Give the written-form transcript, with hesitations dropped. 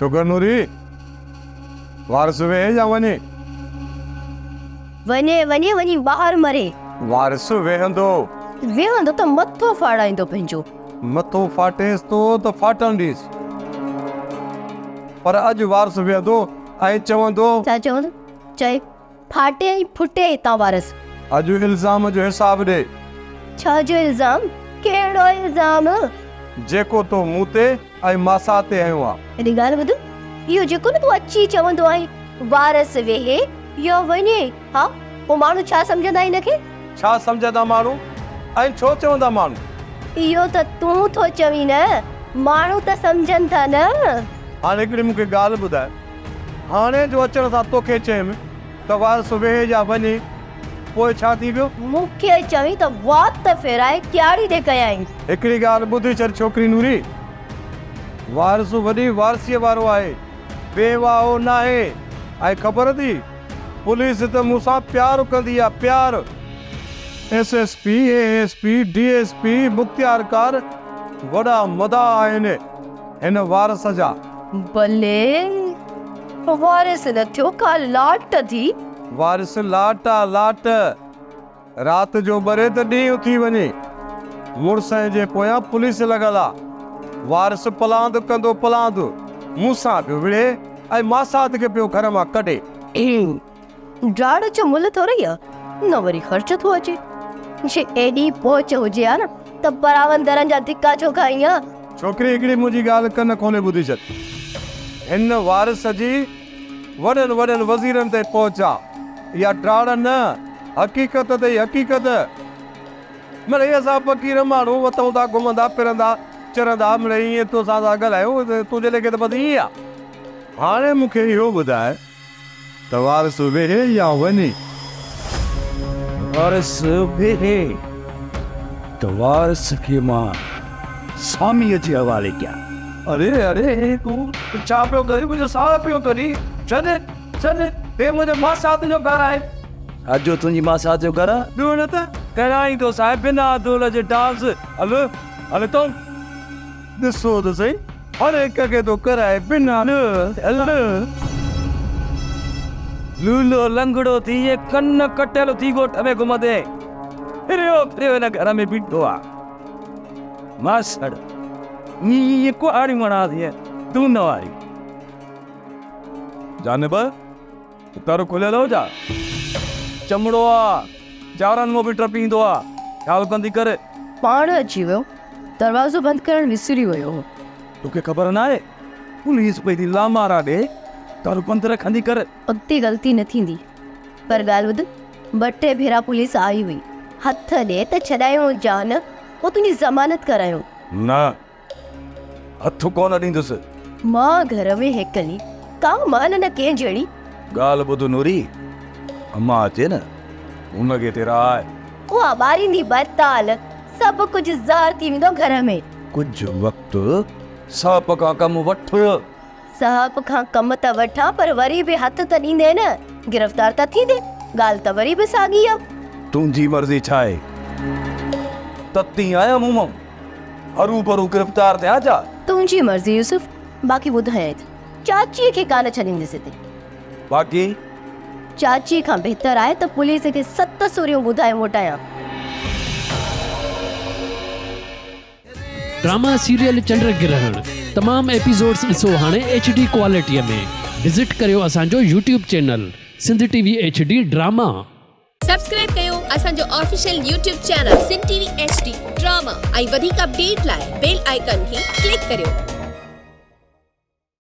शुक्र नूरी वारस वे या वने वने वने वनी बाहर मरे वारस वेहंदो त मथो फाड़ाईंदो पंहिंजो मथो फाटेस तो फाटन ॾीस पर अॼु वारस वेहंदो ऐं चवंदो छा चवंदो चए फाटे ऐं फुटे हितां वारस अॼु इल्ज़ाम जो हिसाब ॾे छा जो इल्ज़ाम कहिड़ो इल्ज़ाम जेको तो मूं ते ऐं मासा ते हयो आहे हेॾी ॻाल्हि ॿुध इहो जेको न तूं अची चवंदो आहीं वारस वेहे या वञे हा पोइ माण्हू छा सम्झंदा हिनखे छा सम्झंदा माण्हू ऐं छो चवंदा माण्हू इहो त तूं थो चवीं न माण्हू त सम्झनि था न हाणे हिकिड़ी मूंखे ॻाल्हि ॿुधाए हाणे जो अचण सां तोखे चयमि त वारस वेहे या वञे पोइ छा थी वियो मूंखे चवीं त वात त फेराए क्यारी ॾे कयाईं हिकिड़ी ॻाल्हि ॿुधी छॾ छोकिरी नूरी वारस वॾी वारसीअ वारो आहे बेवाहो न आहे ऐं ख़बर थी पुलिस त मूंसां प्यार कंदी आहे प्यार SSP ASP DSP मुख्तियारकार वॾा मदा आहिनि हिन वारस जा भले वारस न थियो का लाट थी वारस लाट आहे लाट राति जो ॿरे त ॾींहुं थी वञे मुड़ुस जे पोयां पुलिस लॻल आहे वारस पलांद कंदो पलांद मूंसां पियो विढ़े ऐं मासात खे पियो घर मां कढे ड्राड़ जो मुल थोड़ी आहे न वरी ख़र्च थो अचे जे एॾी पहुच हुजे हा न त बरावंदरनि जा धिका छो खाई हा छोकिरी हिकिड़ी मुंहिंजी ॻाल्हि कन खोले ॿुधी छॾ हिन वारस जी वॾनि वॾनि वज़ीरनि ते पहुच आहे इहा ड्राड़ न हक़ीक़त ते हक़ीक़त मिड़े असां फ़क़ीर माण्हू वतऊं था घुमंदा फिरंदा चरंदा मिड़े ईअं तोसां था ॻाल्हायूं तुंहिंजे लेखे त बसि ईअं आहे हाणे मूंखे इहो ॿुधाए त वारस वेहे या वञे वारस वेहे त वारस खे मां स्वामीअ जे हवाले कयां अरे अरे तूं छा पियो करे मुंहिंजो साह पियो करी छॾ छॾ हे मुंहिंजो मासात जो घर आहे अॼु तुंहिंजी मासा जो घर आहे ॿियो न त कराई तो साहिब बिना दोल जे डांस हल हल तो ॾिसो त सही हर हिक खे तो कराए बिना हल लूलो लंगड़ो थी ये कन कटियल थी ॻोठ में घुमंदे फिरियो फिरियो हिन घर में बीठो आहे मासड़ ईअं कुआरी मना थी तूं न वारी जानब तर खुलियल हो जा चमड़ो आहे चारनि मां बि टपींदो आहे ख़्यालु कंदी करे पाण अची वियो दरवाज़ो बंदि करणु विसरी वियो तोखे ख़बर न आहे पुलिस पई थी लामारा ॾे तर पंध रखंदी कर अॻिते ग़लती न थींदी पर ॻाल्हि ॿुध ॿ टे भेरा पुलिस आई हुई हथ ॾे त छॾायूं जान पोइ तुंहिंजी ज़मानत करायूं न हथ कोन ॾींदुसि मां घर में हिकली का मान न कंहिं जहिड़ी ॻाल्हि ॿुध नूरी अम्मा अचे न हुनखे तेरा आहे उहा ॿारींदी बताल सभु कुझु ज़ार थी वेंदो घर में कुझु वक़्तु साप खां कमु वठ साहब खां कम त वठां पर वरी बि हथ त ॾींदे न गिरफ़्तार त थींदे ॻाल्हि त वरी बि साॻी आहे तुंहिंजी मर्ज़ी छा आहे तती आया मूं मां हरू भरू गिरफ़्तार थिया छा तुंहिंजी मर्ज़ी यूसुफ बाक़ी ॿुधाए चाचीअ खे कान छॾींदसि हिते बाक़ी चाची खां बहितर आहे त पुलिस खे 7 सूरियूं ॿुधाए मोटायां ड्रामा सीरियल चंड ग्रहण तमाम एपिसोड्स ॾिसो हाणे HD क्वालिटीअ में विज़िट करियो असांजो YouTube channel Sindh TV HD drama subscribe कयो असांजो official YouTube channel Sindh TV HD drama ऐं वधीक अपडेट लाइ बेल आइकन खे क्लिक करियो।